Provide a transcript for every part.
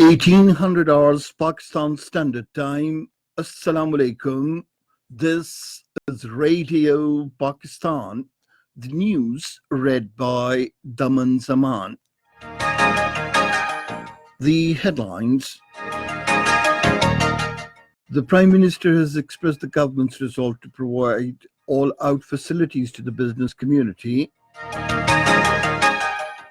1800 hours Pakistan Standard Time. Assalamu alaikum. This is Radio Pakistan. The news read by Daman Zaman. The headlines. The Prime Minister has expressed the government's resolve to provide all-out facilities to the business community.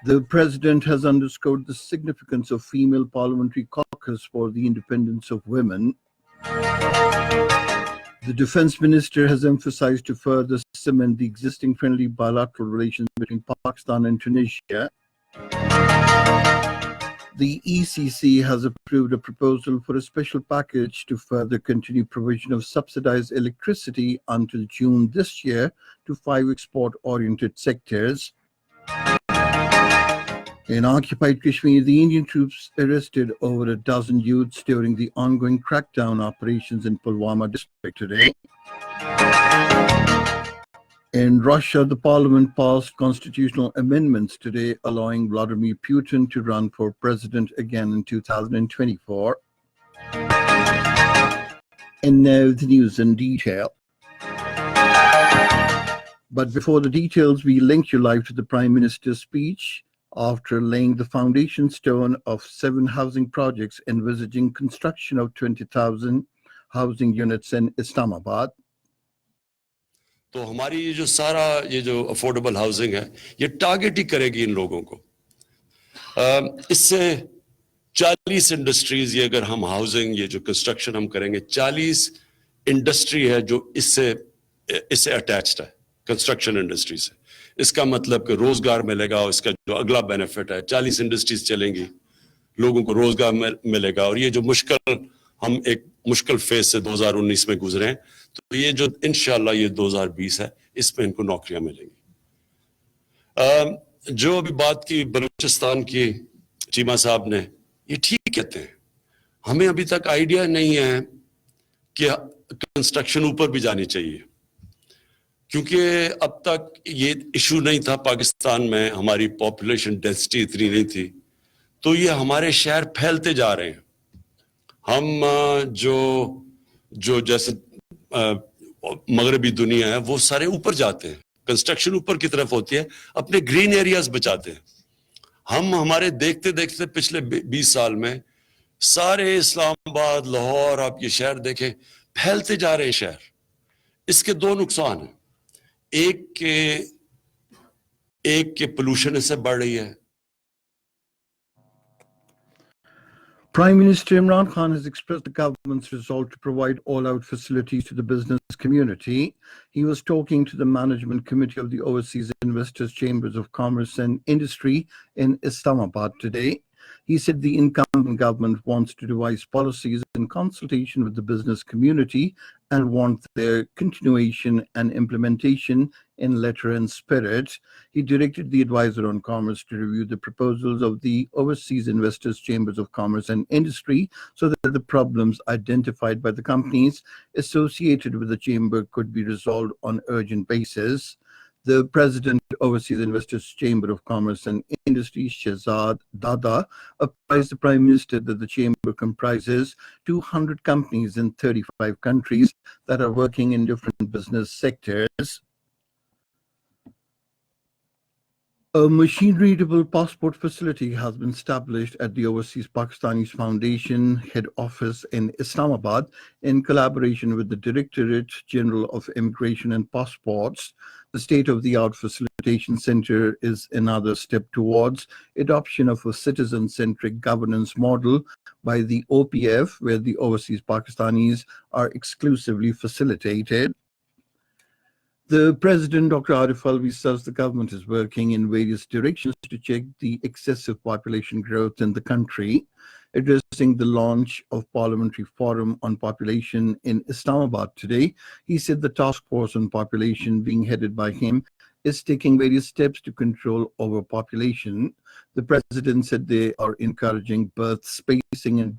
The President has underscored the significance of female parliamentary caucus for the independence of women. The Defence Minister has emphasized to further cement the existing friendly bilateral relations between Pakistan and Tunisia. The ECC has approved a proposal for a special package to further continue provision of subsidized electricity until June this year to 5 export-oriented sectors. In occupied Kashmir, the Indian troops arrested over a dozen youths during the ongoing crackdown operations in Pulwama district today. In Russia, the parliament passed constitutional amendments today, allowing Vladimir Putin to run for president again in 2024. And now the news in detail. But before the details, we link you live to the Prime Minister's speech after laying the foundation stone of 7 housing projects envisaging construction of 20,000 housing units in Islamabad. तो हमारी ये जो affordable housing है ये target ही करेगी इन लोगों को। इससे 40 इंडस्ट्रीज, ये अगर हम हाउसिंग ये जो कंस्ट्रक्शन हम करेंगे, 40 इंडस्ट्री है जो इससे अटैच्ड है कंस्ट्रक्शन इंडस्ट्री से। इसका मतलब कि रोजगार मिलेगा और इसका जो अगला बेनिफिट है 40 इंडस्ट्रीज चलेंगी, लोगों को रोजगार मिलेगा। और ये जो हम एक मुश्किल फेज से 2019 में गुजरे हैं, तो ये जो इंशाल्लाह ये 2020 है, इसमें इनको नौकरियां मिलेंगी। जो अभी बात की बलूचिस्तान की चीमा साहब ने, ये ठीक कहते हैं। हमें अभी तक आइडिया नहीं है कि कंस्ट्रक्शन ऊपर भी जानी चाहिए, क्योंकि अब तक ये इशू नहीं था पाकिस्तान में, हमारी पॉपुलेशन डेंसिटी इतनी नहीं थी, तो ये हमारे शहर फैलते जा रहे हैं। हम जो जैसे मगरबी दुनिया है वो सारे ऊपर जाते हैं, कंस्ट्रक्शन ऊपर की तरफ होती है, अपने ग्रीन एरियाज बचाते हैं। हम हमारे देखते देखते पिछले 20 साल में सारे इस्लामाबाद, लाहौर, आप ये शहर देखें, फैलते जा रहे हैं शहर। इसके 2 नुकसान हैं। एक के पोल्यूशन इससे बढ़ रही है। Prime Minister Imran Khan has expressed the government's resolve to provide all-out facilities to the business community. He was talking to the Management Committee of the Overseas Investors Chambers of Commerce and Industry in Islamabad today. He said the incumbent government wants to devise policies in consultation with the business community and want their continuation and implementation in letter and spirit. He directed the advisor on commerce to review the proposals of the Overseas Investors Chambers of Commerce and Industry so that the problems identified by the companies associated with the chamber could be resolved on urgent basis. The President of Overseas Investors Chamber of Commerce and Industry, Shehzad Dada, apprised the Prime Minister that the chamber comprises 200 companies in 35 countries that are working in different business sectors. A machine-readable passport facility has been established at the Overseas Pakistanis Foundation head office in Islamabad in collaboration with the Directorate General of Immigration and Passports. The state-of-the-art facilitation center is another step towards adoption of a citizen-centric governance model by the OPF, where the Overseas Pakistanis are exclusively facilitated. The President, Dr. Arif Alvi, says the government is working in various directions to check the excessive population growth in the country. Addressing the launch of Parliamentary Forum on Population in Islamabad today, he said the task force on population being headed by him is taking various steps to control overpopulation. The President said they are encouraging birth spacing and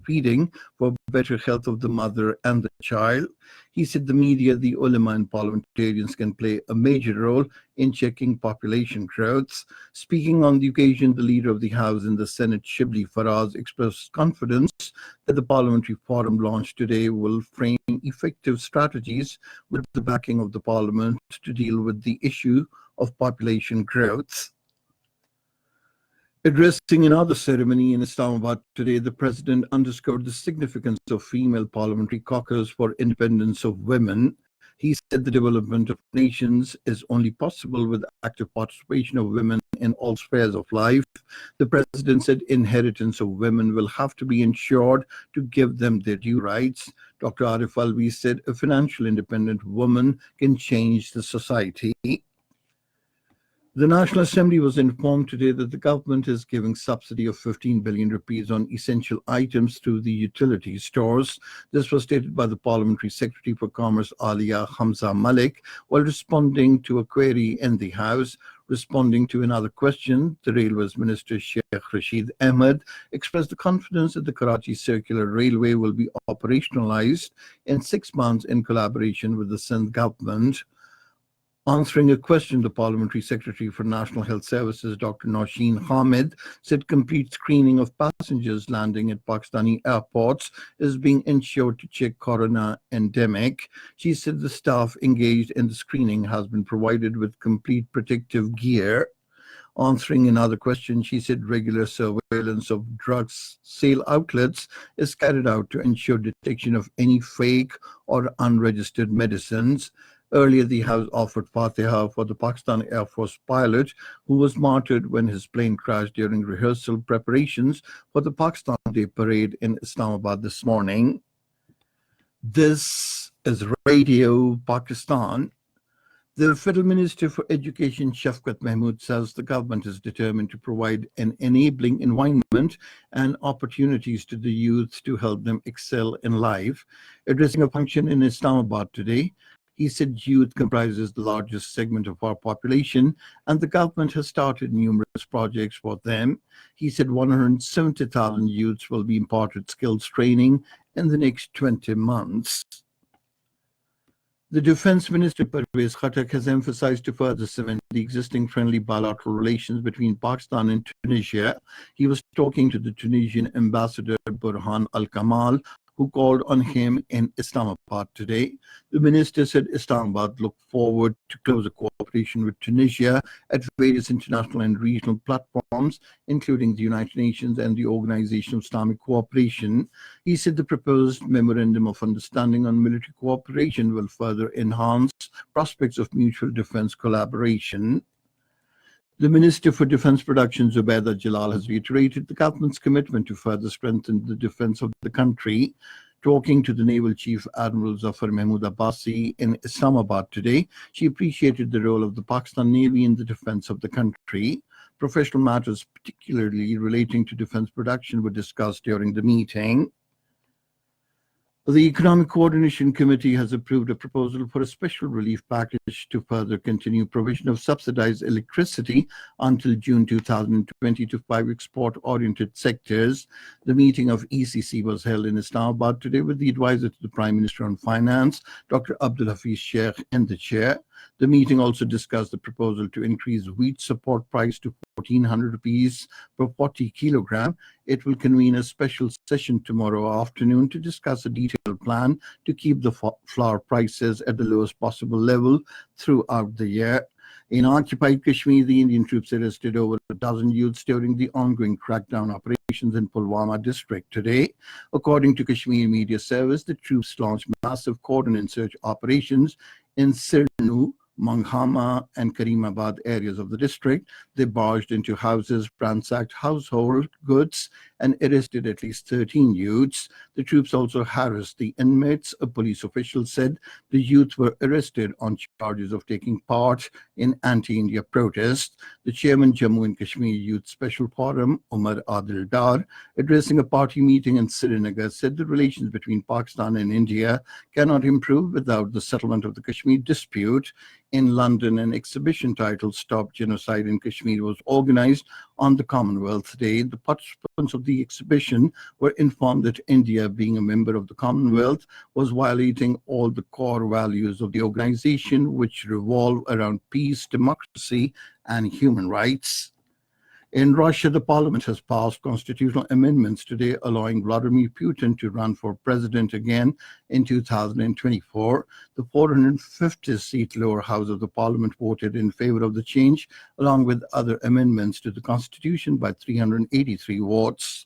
breastfeeding for better health of the mother and the child. He said the media, the ulama and parliamentarians can play a major role in checking population growth. Speaking on the occasion, the leader of the House in the Senate, Shibli Faraz, expressed confidence that the parliamentary forum launched today will frame effective strategies with the backing of the parliament to deal with the issue of population growth. Addressing another ceremony in Islamabad today, the president underscored the significance of female parliamentary caucus for independence of women. He said the development of nations is only possible with active participation of women in all spheres of life. The president said inheritance of women will have to be ensured to give them their due rights. Dr. Arif Alvi said a financial independent woman can change the society. The National Assembly was informed today that the government is giving subsidy of 15 billion rupees on essential items through the utility stores. This was stated by the Parliamentary Secretary for Commerce, Alia Hamza Malik, while responding to a query in the House. Responding to another question, the Railways Minister Sheikh Rashid Ahmed expressed the confidence that the Karachi Circular Railway will be operationalized in 6 months in collaboration with the Sindh government. Answering a question, the Parliamentary Secretary for National Health Services, Dr. Nausheen Hamid, said complete screening of passengers landing at Pakistani airports is being ensured to check corona endemic. She said the staff engaged in the screening has been provided with complete protective gear. Answering another question, she said regular surveillance of drugs sale outlets is carried out to ensure detection of any fake or unregistered medicines. Earlier, the House offered Fatiha for the Pakistan Air Force pilot who was martyred when his plane crashed during rehearsal preparations for the Pakistan Day parade in Islamabad this morning. This is Radio Pakistan. The Federal Minister for Education, Shafqat Mahmood, says the government is determined to provide an enabling environment and opportunities to the youth to help them excel in life. Addressing a function in Islamabad today, he said youth comprises the largest segment of our population and the government has started numerous projects for them. He said 170,000 youths will be imparted skills training in the next 20 months. The Defense Minister Pervez Khattak has emphasized to further cement the existing friendly bilateral relations between Pakistan and Tunisia. He was talking to the Tunisian ambassador Burhan Al-Kamal, who called on him in Islamabad today. The minister said Islamabad looked forward to closer cooperation with Tunisia at various international and regional platforms, including the United Nations and the Organization of Islamic Cooperation. He said the proposed memorandum of understanding on military cooperation will further enhance prospects of mutual defense collaboration. The Minister for Defense Production, Zubaida Jalal, has reiterated the government's commitment to further strengthen the defense of the country. Talking to the Naval Chief Admiral Zafar Mahmood Abbasi in Islamabad today, she appreciated the role of the Pakistan Navy in the defense of the country. Professional matters, particularly relating to defense production, were discussed during the meeting. The Economic Coordination Committee has approved a proposal for a special relief package to further continue provision of subsidized electricity until June 2020 to 5 export-oriented sectors. The meeting of ECC was held in Islamabad today with the advisor to the Prime Minister on Finance, Dr. Abdul Hafiz Sheikh, in the chair. The meeting also discussed the proposal to increase wheat support price to 1,400 rupees per 40 kilogram. It will convene a special session tomorrow afternoon to discuss a detailed plan to keep the flour prices at the lowest possible level throughout the year. In occupied Kashmir, the Indian troops arrested over a dozen youths during the ongoing crackdown operations in Pulwama district today. According to Kashmir Media Service, the troops launched massive cordon and search operations in Sirnu, Manghama and Karimabad areas of the district. They barged into houses, ransacked household goods, and arrested at least 13 youths. The troops also harassed the inmates. A police official said the youths were arrested on charges of taking part in anti-India protests. The chairman, Jammu and Kashmir Youth Special Forum, Umar Adil Dar, addressing a party meeting in Srinagar, said the relations between Pakistan and India cannot improve without the settlement of the Kashmir dispute. In London, an exhibition titled Stop Genocide in Kashmir was organized On the Commonwealth Day, the participants of the exhibition were informed that India, being a member of the Commonwealth, was violating all the core values of the organization, which revolve around peace, democracy, and human rights. In Russia, the parliament has passed constitutional amendments today allowing Vladimir Putin to run for president again in 2024. The 450-seat lower house of the parliament voted in favor of the change, along with other amendments to the constitution by 383 votes.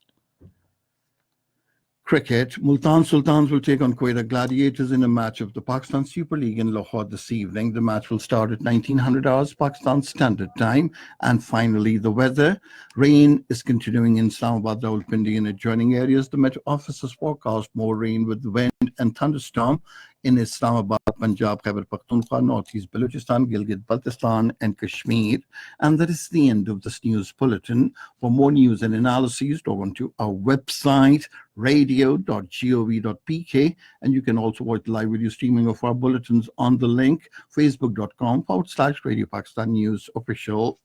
Cricket, Multan Sultans will take on Quetta Gladiators in a match of the Pakistan Super League in Lahore this evening. The match will start at 1900 hours Pakistan Standard Time. And finally, the weather. Rain is continuing in Islamabad, Rawalpindi and adjoining areas. The Met Office has forecast more rain with wind and thunderstorm in Islamabad, Punjab, Khyber Pakhtunkhwa, Northeast Balochistan, Gilgit-Baltistan and Kashmir. And that is the end of this news bulletin. For more news and analyses, log on to our website, radio.gov.pk, and you can also watch live video streaming of our bulletins on the link facebook.com/Radio Pakistan News Official.